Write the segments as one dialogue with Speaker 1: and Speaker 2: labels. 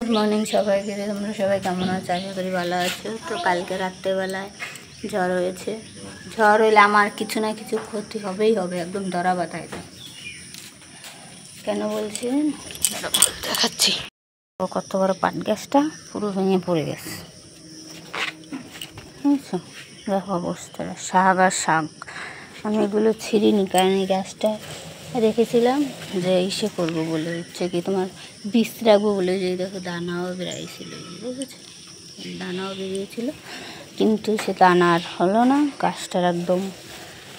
Speaker 1: Good morning সবাইকে। তোমরা সবাই কেমন আছো? আশা করি ভালো আছো। তো কালকে রাত্রেবেলায় ঝড় হয়েছে। ঝড় হইলে আমার কিছু না কিছু ক্ষতি হবেই হবে, একদম ধরা বাঁধায়। কেন বলছেন দেখাচ্ছি। কত বড় পাট গাছটা পুরো ভেঙে পড়ে গেছে, বুঝছো? দেখো অবস্থাটা। শাক আর শাক আমি এগুলো ছিঁড়িনি, কারণ এই গাছটা রেখেছিলাম যে ইসে করবো বলে, হচ্ছে কি তোমার বীজ রাখবো বলে। যে দেখো দানাও বেরিয়েছিল, বুঝেছো? দানাও বেরিয়েছিল, কিন্তু সে দানা আর হলো না। গাছটার একদম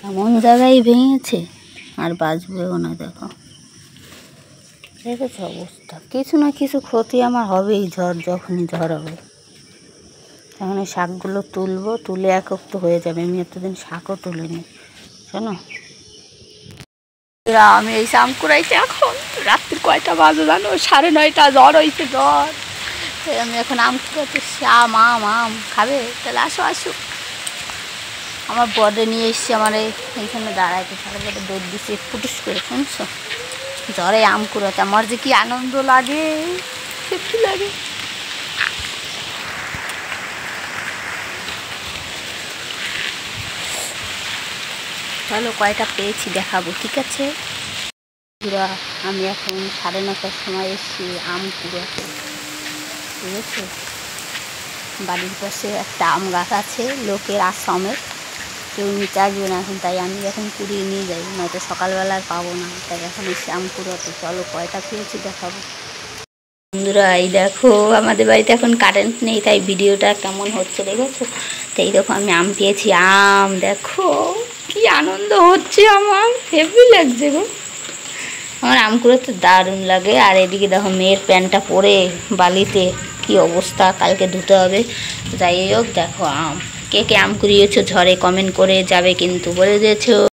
Speaker 1: এমন জায়গায় ভেঙেছে, আর বাঁচবেও না। দেখো দেখেছো অবস্থা। কিছু না কিছু ক্ষতি আমার হবেই যখনই ঝড় হবে। এখন এই শাকগুলো তুলবো, তুলে একক তো হয়ে যাবে। আমি এতদিন শাকও তুলিনি, শোনো। আমি এই শাম কুড়াইছি। এখন রাত্রি কয়টা বাজে জানো? 9:30। জ্বর হয়েছে, জ্বর। আমি এখন আম কুড়াচ্ছি। আম খাবে? তাহলে আসো আসো। আমার বডে নিয়ে এসছি, আমার এইখানে দাঁড়াইতে সারা বডে দৌড় দিচ্ছি ফুটুস করে, শুনছো? জ্বরে আম কুড়াতে আমার যে কি আনন্দ লাগে, সত্যি লাগে। চলো কয়টা পেয়েছি দেখাবো, ঠিক আছে? আমি এখন 9:30টার সময় এসেছি আম কুড়াতে, ঠিক আছে? বাড়ির পাশে একটা আম গাছ আছে, লোকের আসামের, কেউ নিতে আসবে না এখন, তাই আমি এখন কুড়িয়ে নিয়ে যাই, নয়তো সকালবেলা আর পাবো না। তাই এখন এসে আম কুড়াতে। চলো কয়টা পেয়েছি দেখাবো। বন্ধুরা এই দেখো, আমাদের বাড়িতে এখন কারেন্ট নেই, তাই ভিডিওটা কেমন হচ্ছে দেখেছো? তো এই দেখো আমি আম পেয়েছি। আম দেখো কি আনন্দ হচ্ছে আমার, হেভি লাগছে গো। আমার আম কুড়াতে দারুণ লাগে। আর এদিকে দেখো মেয়ের প্যান্টটা পরে বালিতে কি অবস্থা, কালকে ধুতে হবে। যাই হোক, দেখো আম। কে কে আম কুড়িয়েছো ঝড়ে কমেন্ট করে যাবে কিন্তু, বলে দিয়েছো।